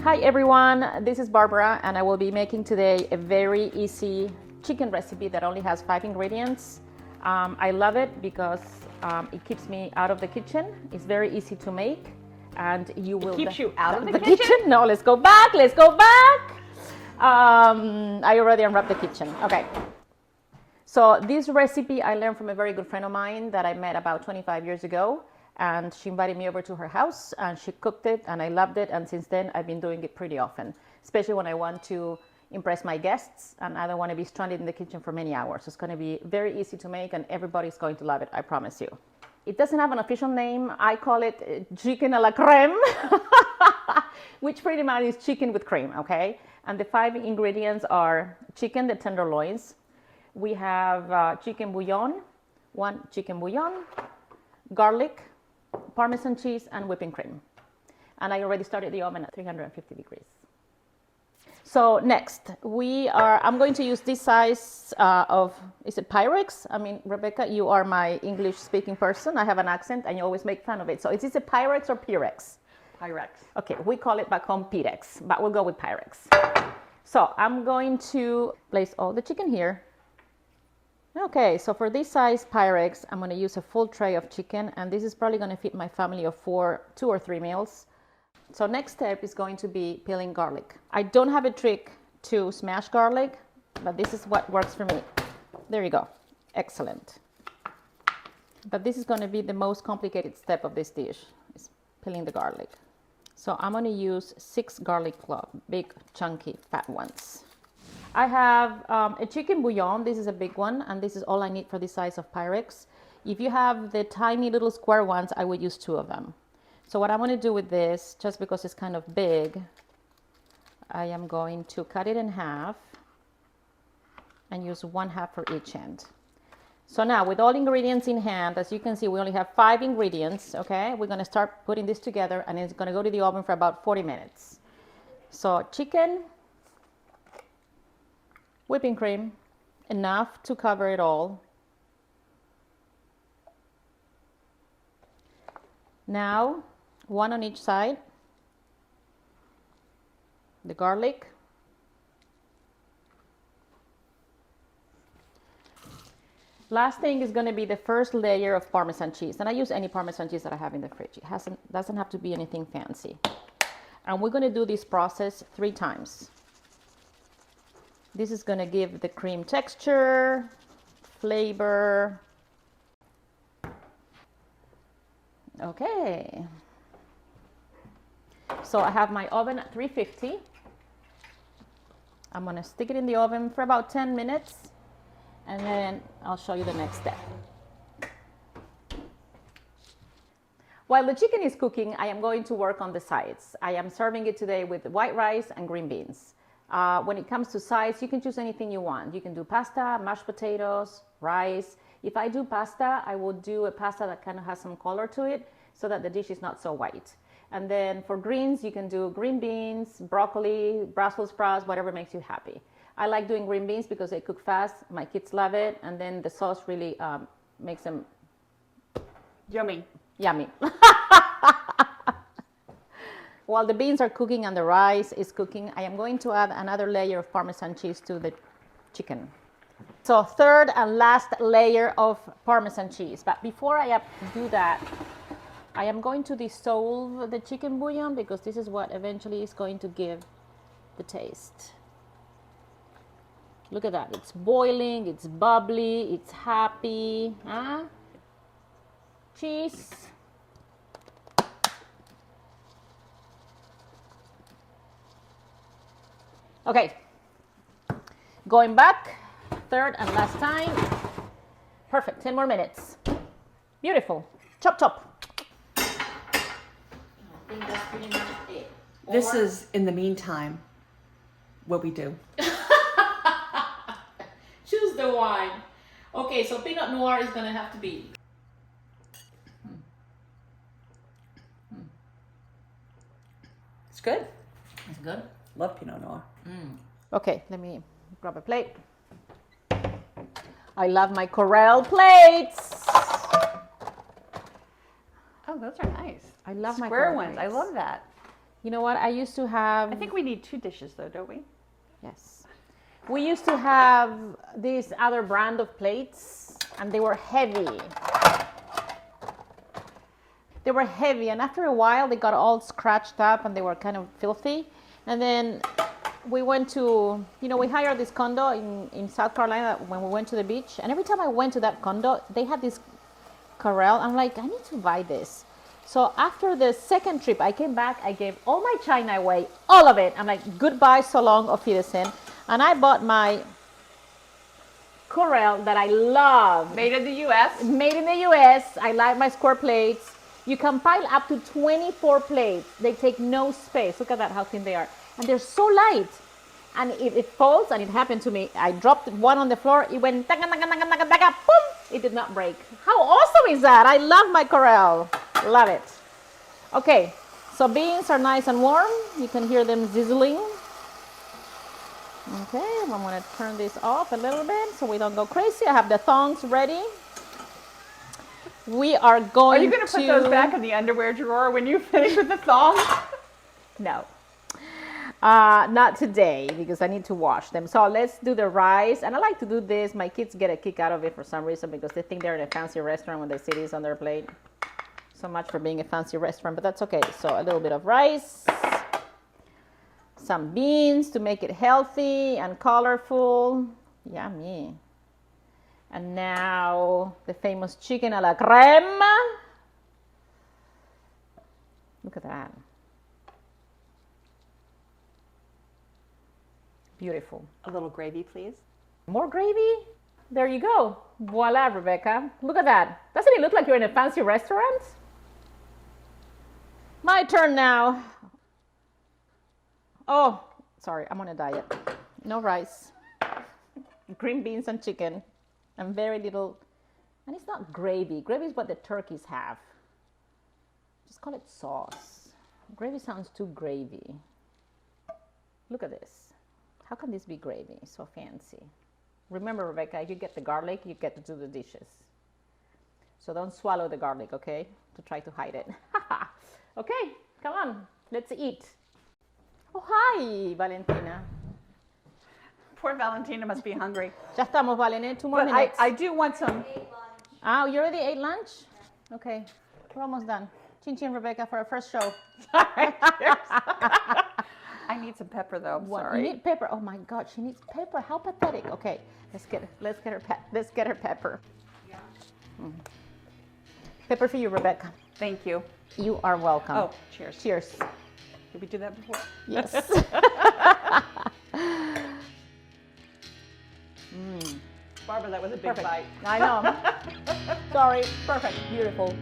Hi everyone, this is Barbara and I will be making today a very easy chicken recipe that only has 5 ingredients. I love it because it keeps me out of the kitchen. It's very easy to make and you will... It keeps you out of the kitchen? No, let's go back. I already unwrapped the kitchen. Okay. So this recipe I learned from a very good friend of mine that I met about 25 years ago. And she invited me over to her house and she cooked it and I loved it. And since then I've been doing it pretty often, especially when I want to impress my guests and I don't want to be stranded in the kitchen for many hours. It's going to be very easy to make and everybody's going to love it, I promise you. It doesn't have an official name. I call it chicken a la creme, which pretty much is chicken with cream, okay? And the 5 ingredients are chicken, the tenderloins. We have chicken bouillon, 1 chicken bouillon, garlic, Parmesan cheese, and whipping cream. And I already started the oven at 350 degrees. So next, I'm going to use this size is it Pyrex? I mean, Rebecca, you are my English speaking person. I have an accent and you always make fun of it. So is this a Pyrex or Pyrex? Pyrex. Okay, we call it back home Pyrex, but we'll go with Pyrex. So I'm going to place all the chicken here. Okay, so for this size Pyrex, I'm going to use a full tray of chicken, and this is probably going to feed my family of 2 or 3 meals. So next step is going to be peeling garlic. I don't have a trick to smash garlic, but this is what works for me. There you go. Excellent. But this is going to be the most complicated step of this dish, is peeling the garlic. So I'm going to use 6 garlic cloves, big, chunky, fat ones. I have a chicken bouillon. This is a big one, and this is all I need for this size of Pyrex. If you have the tiny little square ones, I would use 2 of them. So what I'm going to do with this, just because it's kind of big, I am going to cut it in half and use 1/2 for each end. So now with all ingredients in hand, as you can see, we only have 5 ingredients, okay? We're going to start putting this together and it's going to go to the oven for about 40 minutes. So chicken, whipping cream, enough to cover it all. Now, 1 on each side. The garlic. Last thing is going to be the first layer of Parmesan cheese. And I use any Parmesan cheese that I have in the fridge. It doesn't have to be anything fancy. And we're going to do this process 3 times. This is going to give the cream texture, flavor. Okay. So I have my oven at 350. I'm going to stick it in the oven for about 10 minutes and then I'll show you the next step. While the chicken is cooking, I am going to work on the sides. I am serving it today with white rice and green beans. When it comes to sides, you can choose anything you want. You can do pasta, mashed potatoes, rice. If I do pasta, I will do a pasta that kind of has some color to it so that the dish is not so white. And then for greens, you can do green beans, broccoli, Brussels sprouts, whatever makes you happy. I like doing green beans because they cook fast. My kids love it. And then the sauce really makes them yummy. While the beans are cooking and the rice is cooking, I am going to add another layer of Parmesan cheese to the chicken. So 3rd and last layer of Parmesan cheese. But before I do that, I am going to dissolve the chicken bouillon because this is what eventually is going to give the taste. Look at that. It's boiling, it's bubbly, it's happy. Huh? Cheese. Okay, going back, 3rd and last time. Perfect, 10 more minutes. Beautiful. Chop, chop. I think that's pretty much it. This is, in the meantime, what we do. Choose the wine. Okay, so Pinot Noir is going to have to be. It's good. It's good. Love Pinot Noir. Okay, let me grab a plate. I love my Corelle plates. Oh, those are nice. I love my square corn ones. I flakes. love that. You know what? I used to have. I think we need 2 dishes though, don't we? Yes. We used to have this other brand of plates, and they were heavy. They were heavy, and after a while, they got all scratched up, and they were kind of filthy. And then we went to, we hired this condo in South Carolina when we went to the beach. And every time I went to that condo, they had this Corral. I'm like, I need to buy this. So after the second trip, I came back, I gave all my china away, all of it. I'm like, goodbye, so long, auf Wiedersehen. And I bought my Corral that I love. Made in the U.S. Made in the U.S. I like my square plates. You can pile up to 24 plates. They take no space. Look at that, how thin they are. And they're so light. And if it falls, and it happened to me, I dropped one on the floor, it went taka, taka, taka, taka, taka, boom! It did not break. How awesome is that? I love my Corral. Love it. Okay, so beans are nice and warm. You can hear them sizzling. Okay, I'm gonna turn this off a little bit so we don't go crazy. I have the thongs ready. We are going to... Are you going to put those back in the underwear drawer when you finish with the thongs? No. Not today, because I need to wash them. So let's do the rice. And I like to do this. My kids get a kick out of it for some reason, because they think they're in a fancy restaurant when they see this on their plate. So much for being a fancy restaurant, but that's okay. So a little bit of rice, some beans to make it healthy and colorful. Yummy. And now the famous chicken a la creme. Look at that. Beautiful. A little gravy, please. More gravy? There you go. Voila, Rebecca. Look at that. Doesn't it look like you're in a fancy restaurant? My turn now. Oh, sorry, I'm on a diet. No rice. Green beans and chicken. And very little, and it's not gravy. Gravy is what the turkeys have. Just call it sauce. Gravy sounds too gravy. Look at this. How can this be gravy? So fancy. Remember, Rebecca, if you get the garlic, you get to do the dishes. So don't swallow the garlic, okay? To try to hide it. Okay, come on, let's eat. Oh, hi, Valentina. Poor Valentina must be hungry. Ya estamos, Valen, 2 more But minutes. I do want some. Oh, you already ate lunch? Okay, we're almost done. Chin chin, Rebecca, for our first show. I need some pepper though. I'm What? sorry. You need pepper? Oh my God, she needs pepper. How pathetic. Okay, let's get her pepper. Mm. Pepper for you, Rebecca. Thank you. You are welcome. Oh, cheers. Cheers. Did we do that before? Yes. Barbara, that was a big Perfect. bite. I know. Sorry. Perfect. Beautiful.